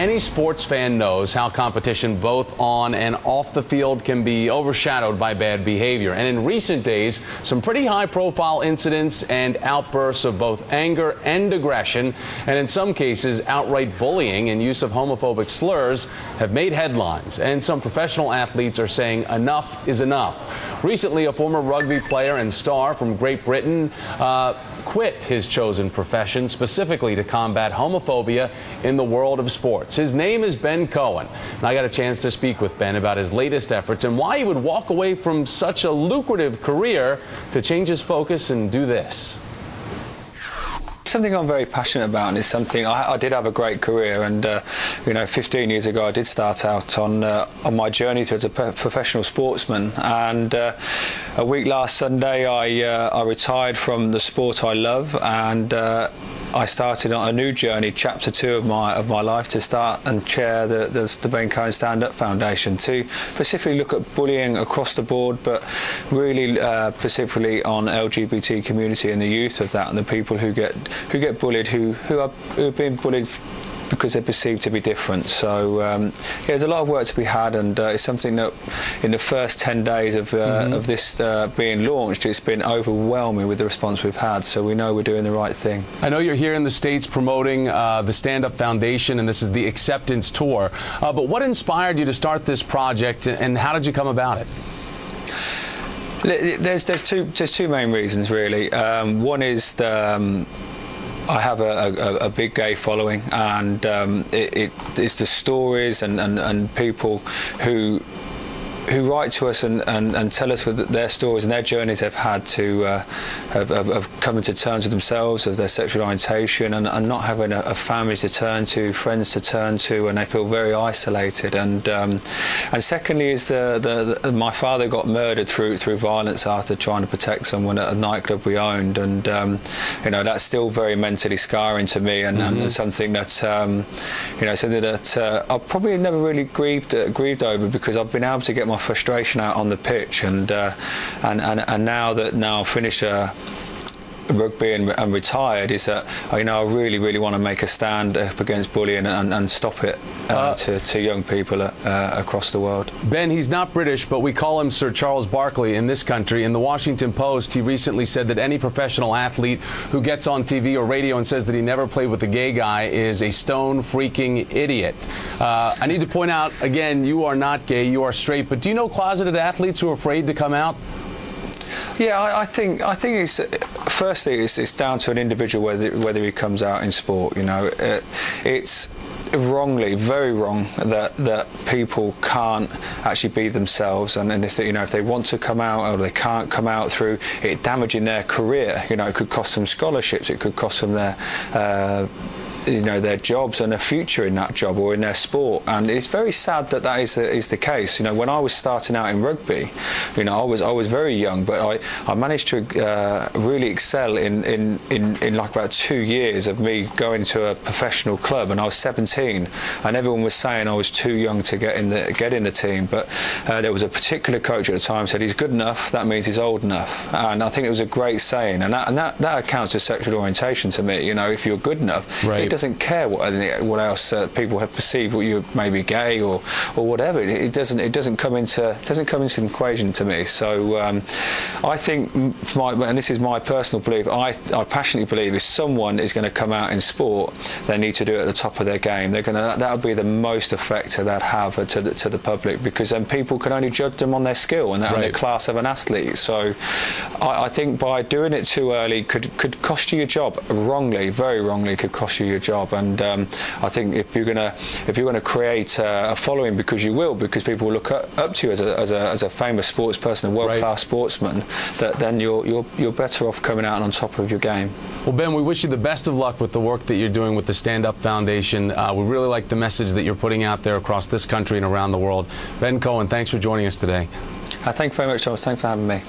Any sports fan knows how competition both on and off the field can be overshadowed by bad behavior. And in recent days, some pretty high-profile incidents and outbursts of both anger and aggression, and in some cases, outright bullying and use of homophobic slurs have made headlines. And some professional athletes are saying enough is enough. Recently, a former rugby player and star from Great Britain quit his chosen profession specifically to combat homophobia in the world of sports. His name is Ben Cohen. And I got a chance to speak with Ben about his latest efforts and why he would walk away from such a lucrative career to change his focus and do this. Something I'm very passionate about, and it's something I did have a great career, and 15 years ago I did start out on my journey as a professional sportsman, and a week last Sunday I retired from the sport I love, and I started on a new journey, chapter 2 of my life, to start and chair the Ben Cohen Standup Foundation, to specifically look at bullying across the board, but really specifically on LGBT community and the youth of that, and the people who get bullied, who have been bullied because they're perceived to be different. So there's a lot of work to be had, and it's something that in the first 10 days of this being launched, it's been overwhelming with the response we've had, so we know we're doing the right thing. I know you're here in the States promoting the Standup Foundation, and this is the Acceptance Tour, but what inspired you to start this project, and how did you come about it? There's two main reasons, really. One is I have a big gay following, and it's the stories and people who write to us and tell us their stories and their journeys they've had to have coming to terms with themselves, of their sexual orientation, and not having a family to turn to, friends to turn to, and they feel very isolated. And secondly is my father got murdered through violence after trying to protect someone at a nightclub we owned, and that's still very mentally scarring to me, and something that something that I've probably never really grieved over, because I've been able to get my frustration out on the pitch, and now that I've finished rugby and retired, is that I really want to make a stand up against bullying and stop it to young people across the world. Ben, he's not British, but we call him Sir Charles Barkley in this country. In the Washington Post, he recently said that any professional athlete who gets on TV or radio and says that he never played with a gay guy is a stone-freaking idiot. I need to point out, again, you are not gay, you are straight, but do you know closeted athletes who are afraid to come out? Yeah, I think it's firstly it's down to an individual whether he comes out in sport. It's wrongly, very wrong that people can't actually be themselves, and if they want to come out or they can't come out through it damaging their career. It could cost them scholarships, it could cost them their jobs and a future in that job or in their sport, and it's very sad that is the case. When I was starting out in rugby, I was very young, but I managed to really excel in like about 2 years of me going to a professional club, and I was 17, and everyone was saying I was too young to get in the team, but there was a particular coach at the time said he's good enough, that means he's old enough, and I think it was a great saying, and that accounts as sexual orientation to me. If you're good enough, right. It doesn't care what else people have perceived, what you may be gay or whatever. It doesn't come into the equation to me. So I think and this is my personal belief, I passionately believe if someone is going to come out in sport, they need to do it at the top of their game. That would be the most effect that have to the public, because then people can only judge them on their skill and on their class of an athlete. So I think by doing it too early could cost you your job. Wrongly, very wrongly, could cost you your job. And I think if you're gonna create a following, because you will, because people will look up to you as a famous sports person, a world-class sportsman, then you're better off coming out on top of your game. Well, Ben, we wish you the best of luck with the work that you're doing with the Standup Foundation. We really like the message that you're putting out there across this country and around the world. Ben Cohen, thanks for joining us today. Thank you very much, Thomas. Thanks for having me.